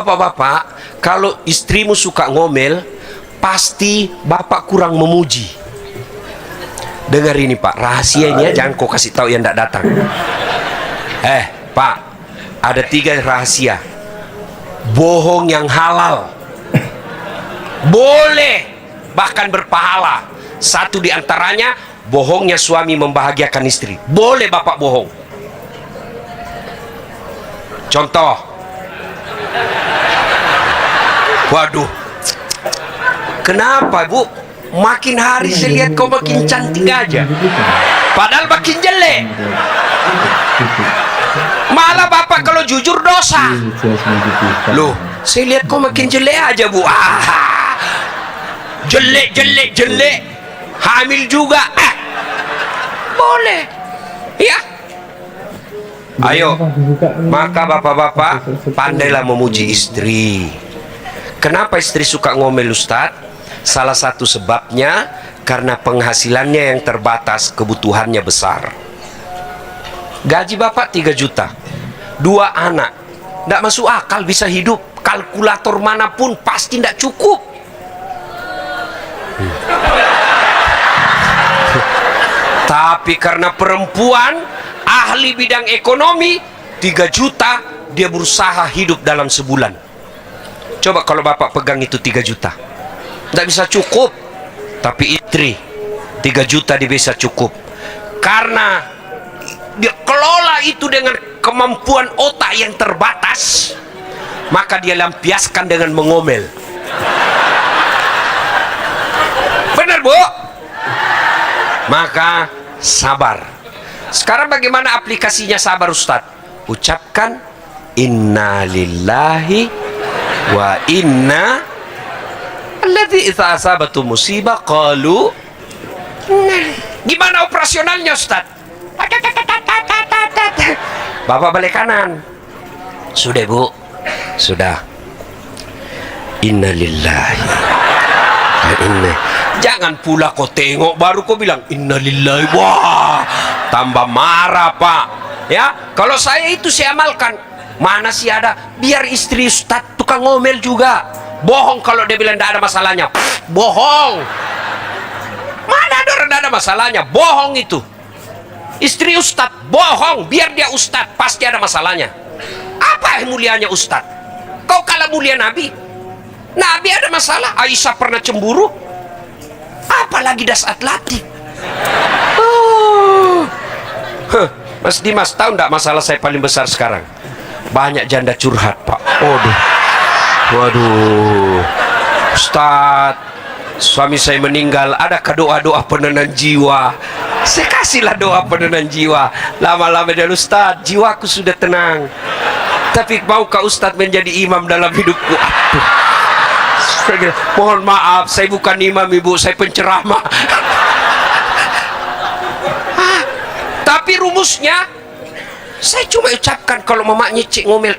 bapak-bapak, kalau istrimu suka ngomel, pasti bapak kurang memuji. Dengar ini pak, rahasianya jangan kau kasih tahu yang tidak datang. Pak, ada 3 rahasia. Bohong yang halal, boleh bahkan berpahala. Satu di antaranya, bohongnya suami membahagiakan istri. Boleh bapak bohong. Contoh. Waduh, kenapa bu? Makin hari saya lihat kau makin cantik aja, padahal makin jelek. Malah bapak kalau jujur dosa. Loh, saya lihat kau makin jelek aja bu. Jelek, hamil juga. Boleh, ya. Ayo, maka bapak-bapak pandailah memuji istri. Kenapa istri suka ngomel Ustadz? Salah satu sebabnya karena penghasilannya yang terbatas, kebutuhannya besar. Gaji bapak 3 juta, 2 anak, tidak masuk akal bisa hidup. Kalkulator manapun pasti tidak cukup. Tapi karena perempuan ahli bidang ekonomi, 3 juta dia berusaha hidup dalam sebulan. Coba kalau bapak pegang itu 3 juta, tidak bisa cukup. Tapi istri 3 juta dia bisa cukup, karena dia kelola itu dengan kemampuan otak yang terbatas. Maka dia lampiaskan dengan mengomel. Benar bu? Maka sabar. Sekarang bagaimana aplikasinya sabar Ustadz? Ucapkan inna lillahi wa inna alladzi idza asabatu musibah qalu. Gimana operasionalnya Ustaz? Bapak balik kanan. Sudah bu, sudah. Inna lillahi wa inna. Jangan pula kau tengok baru kau bilang inna lillahi. Wah, tambah marah pak. Ya, kalau saya itu saya amalkan. Mana sih ada, biar istri Ustaz tukang ngomel juga. Bohong kalau dia bilang tidak ada masalahnya. Bohong. Mana ada orang tidak ada masalahnya? Bohong itu. Istri Ustaz bohong, biar dia Ustaz pasti ada masalahnya. Apa mulianya Ustaz? Kau kalah mulia Nabi. Nabi ada masalah, Aisyah pernah cemburu. Apalagi das atletik. Mas Dimas tahu tidak masalah saya paling besar sekarang? Banyak janda curhat pak. Waduh, Ustaz, suami saya meninggal, adakah doa-doa penenang jiwa? Saya kasihlah doa penenang jiwa. Lama-lama dan Ustaz, jiwaku sudah tenang. Tapi maukah Ustaz menjadi imam dalam hidupku? Aduh, mohon maaf, saya bukan imam ibu, saya penceramah. Tapi rumusnya, saya cuma ucapkan kalau mamaknya cik ngomel.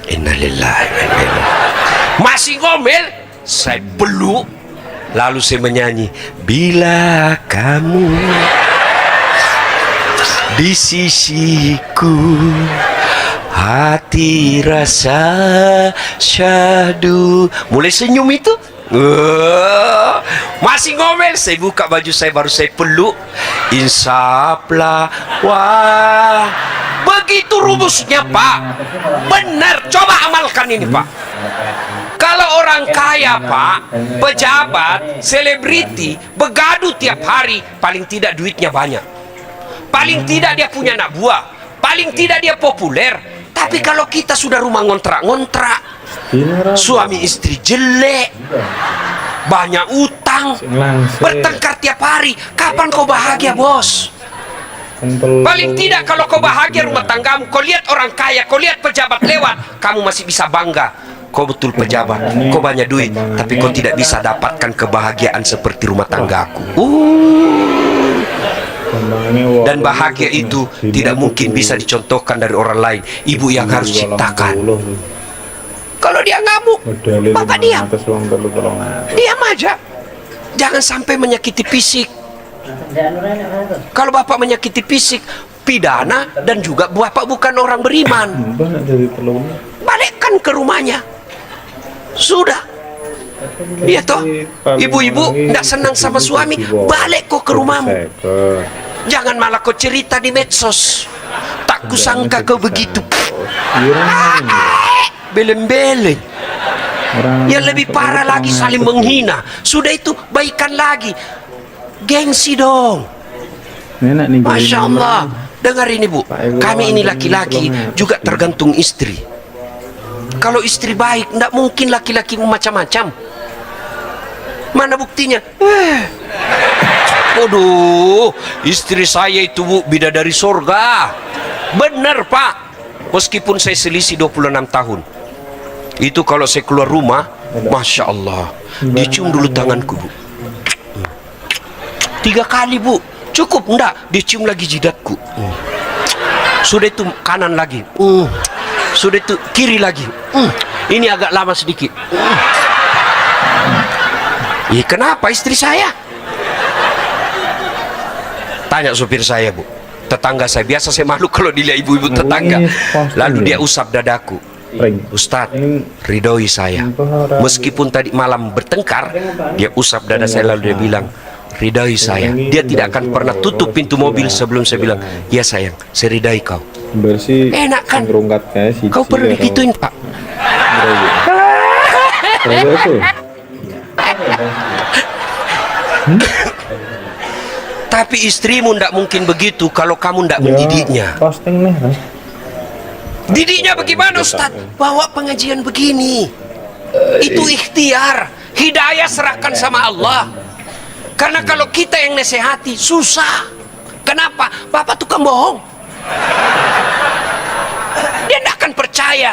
Innalillahi wa inna ilaihi. Masih ngomel, saya peluk, lalu saya menyanyi, bila kamu di sisiku, hati rasa syahdu. Mulai senyum itu. Masih ngomel, saya buka baju saya, baru saya peluk, insaplah. Wah, begitu rumusnya pak. Benar, coba amalkan ini pak. Kalau orang kaya pak, pejabat, selebriti, begaduh tiap hari, paling tidak duitnya banyak, paling tidak dia punya anak buah, paling tidak dia populer. Tapi kalau kita sudah rumah ngontrak-ngontrak, suami istri jelek, banyak utang, bertengkar tiap hari, kapan kau bahagia bos? Paling tidak kalau kau bahagia rumah tanggamu, kau lihat orang kaya, kau lihat pejabat lewat, kamu masih bisa bangga. Kau betul pejabat, kau banyak duit, tapi kau tidak bisa dapatkan kebahagiaan seperti rumah tanggaku. Dan bahagia itu tidak mungkin bisa dicontohkan dari orang lain. Ibu yang harus ciptakan. Kalau dia ngamuk, bapak diam. Diam aja. Jangan sampai menyakiti fisik. Kalau bapak menyakiti fisik, pidana, dan juga bapak bukan orang beriman. balikkan ke rumahnya. Sudah. Iya toh, ibu-ibu tidak senang sama suami, balik kok ke rumahmu. Jangan malah kau cerita di medsos. Tak kusangka kau begitu. Beleng-beleng. Yang lebih parah lagi saling menghina. Sudah itu baikan lagi. Gengsi dong. Masya Allah. Dengar ini bu, kami ini laki-laki juga tergantung istri. Kalau istri baik, tidak mungkin laki-laki macam-macam. Mana buktinya? Waduh, istri saya itu bu, bidadari surga. Benar pak. Meskipun saya selisih 26 tahun. Itu kalau saya keluar rumah, Masya Allah, dicium dulu tanganku bu. 3 kali bu, cukup enggak? Dicium lagi jidatku. Sudah itu kanan lagi. Sudah itu kiri lagi. Ini agak lama sedikit. Kenapa istri saya? Tanya supir saya bu, tetangga saya. Biasa saya malu kalau dilihat ibu-ibu tetangga. Lalu dia usap dadaku. Ustadz, ridhoi saya. Meskipun tadi malam bertengkar, dia usap dada saya lalu dia bilang, ridhoi saya. Dia tidak akan pernah tutup pintu mobil sebelum saya bilang, ya sayang, saya ridhoi kau. Enak kan? Kau perlu digituin pak. Tapi istrimu tidak mungkin begitu kalau kamu tidak mendidiknya. Didiknya bagaimana Ustaz? Bawa pengajian begini. Itu ikhtiar. Hidayah serahkan sama Allah. Karena kalau kita yang nasihati susah. Kenapa? Bapak tukang bohong. Dia tidak akan percaya.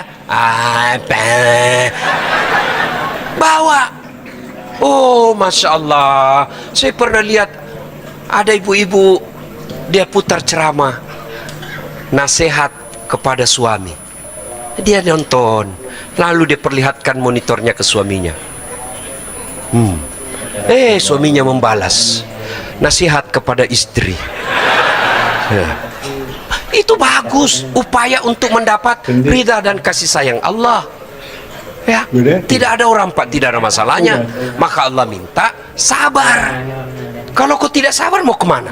Bawa. Oh Masya Allah. Saya pernah lihat ada ibu-ibu, dia putar ceramah nasihat kepada suami. Dia nonton, lalu dia perlihatkan monitornya ke suaminya. Suaminya membalas nasihat kepada istri. Itu bagus, upaya untuk mendapat ridha dan kasih sayang Allah. Ya, tidak ada orang pak, tidak ada masalahnya. Maka Allah minta sabar. Kalau kau tidak sabar mau kemana?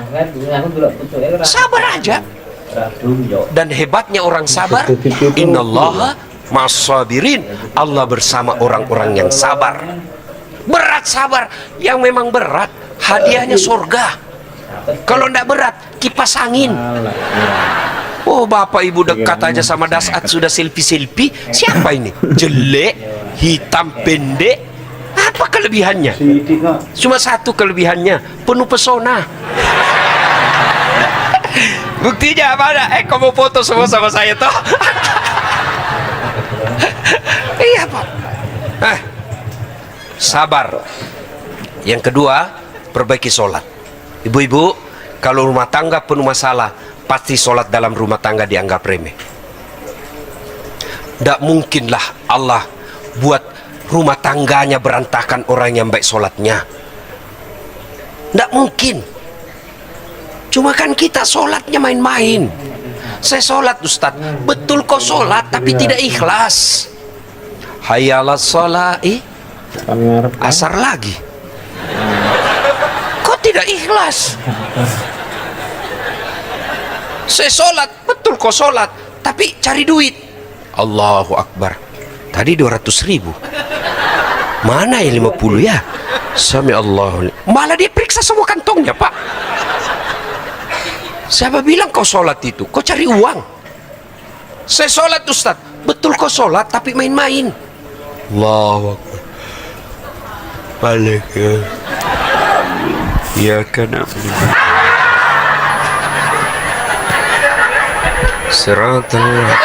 Sabar aja. Dan hebatnya orang sabar, innallaha ma'as-sabirin. Allah bersama orang-orang yang sabar. Berat sabar, yang memang berat, hadiahnya surga. Kalau tidak berat, kipas angin. Oh bapak ibu dekat aja sama Dasat sudah selfie-selfie. Siapa ini? Jelek, hitam, pendek. Apa kelebihannya? Cuma satu kelebihannya, penuh pesona. Buktinya apa? Kamu foto semua sama saya toh? Iya pak. Sabar. Yang kedua, perbaiki sholat. Ibu-ibu, kalau rumah tangga penuh masalah, pasti sholat dalam rumah tangga dianggap remeh. Tidak mungkinlah Allah buat rumah tangganya berantakan orang yang baik sholatnya. Tidak mungkin. Cuma kan kita sholatnya main-main. Saya sholat Ustaz, betul kok sholat tapi tidak ikhlas. Hayalas sholat, asar lagi. Kok tidak ikhlas? Saya sholat, betul kok sholat tapi cari duit. Allahu Akbar. Tadi 200.000. Mana yang 50 ya? Sami Allah. Malah dia periksa semua kantongnya pak. Siapa bilang kau sholat itu? Kau cari uang. Saya sholat Ustaz, betul kau sholat tapi main-main. Allahu Akbar. Balik ya kan. Seratullah.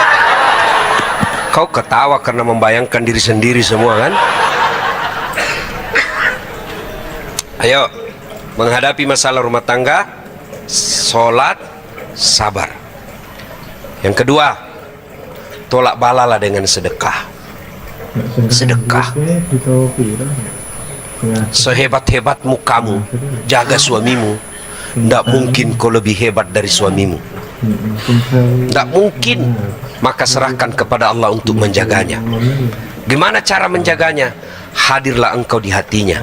Kau ketawa karena membayangkan diri sendiri semua kan? Ayo, menghadapi masalah rumah tangga, sholat, sabar. Yang kedua, tolak balalah dengan sedekah. Sedekah. Sehebat-hebatmu kamu jaga suamimu, tidak mungkin kau lebih hebat dari suamimu. Tidak mungkin. Maka serahkan kepada Allah untuk menjaganya. Gimana cara menjaganya? Hadirlah engkau di hatinya.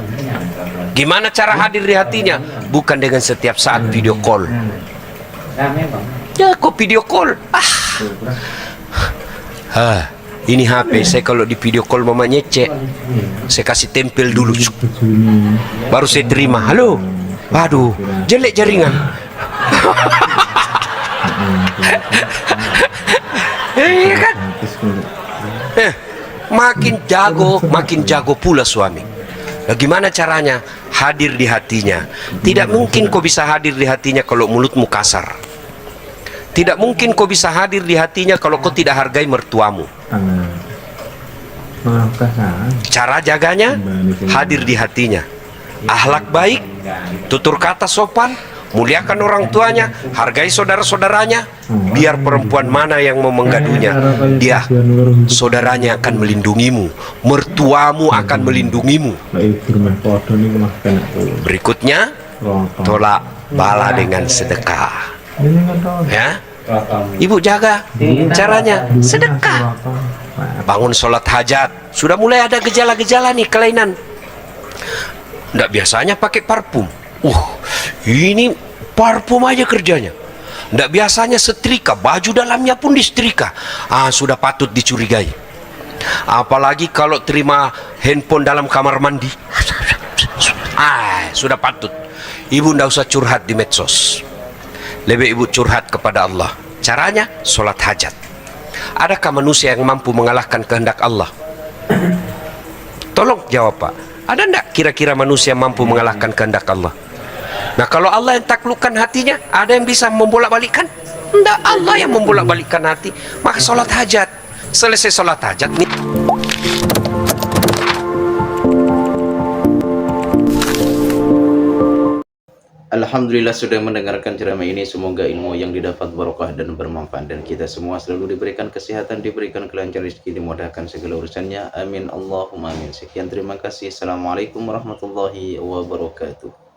Gimana cara hadir di hatinya? Bukan dengan setiap saat video call. Ya, kok video call? Ini HP saya, kalau di video call mama nyecek, saya kasih tempel dulu, baru saya terima. Halo, waduh, jelek jaringan. Iya kan? Makin jago pula suami. Nah, gimana caranya? Hadir di hatinya. Tidak mungkin kau bisa hadir di hatinya kalau mulutmu kasar. Tidak mungkin kau bisa hadir di hatinya kalau kau tidak hargai mertuamu. Cara jaganya, hadir di hatinya. Akhlak baik, tutur kata sopan, muliakan orang tuanya, hargai saudara-saudaranya. Biar perempuan mana yang mau menggadunya, dia, saudaranya akan melindungimu, mertuamu akan melindungimu. Berikutnya, tolak bala dengan sedekah. Ya, ibu jaga caranya, sedekah. Bangun sholat hajat, sudah mulai ada gejala-gejala nih, kelainan. Nggak biasanya pakai parfum. Ini parfum aja kerjanya. Nggak biasanya setrika, baju dalamnya pun disetrika. Sudah patut dicurigai. Apalagi kalau terima handphone dalam kamar mandi. Sudah patut. Ibu nggak usah curhat di medsos. Lebih ibu curhat kepada Allah. Caranya, sholat hajat. Adakah manusia yang mampu mengalahkan kehendak Allah? Tolong jawab, Pak. Ada enggak kira-kira manusia mampu mengalahkan kehendak Allah? Nah, kalau Allah yang taklukkan hatinya, ada yang bisa membolak-balikkan? Enggak, Allah yang membolak-balikkan hati. Maka sholat hajat. Selesai sholat hajat nih. Alhamdulillah sudah mendengarkan ceramah ini. Semoga ilmu yang didapat barokah dan bermanfaat, dan kita semua selalu diberikan kesehatan, diberikan kelancaran rezeki, dimudahkan segala urusannya. Amin Allahumma amin. Sekian, terima kasih. Assalamualaikum warahmatullahi wabarakatuh.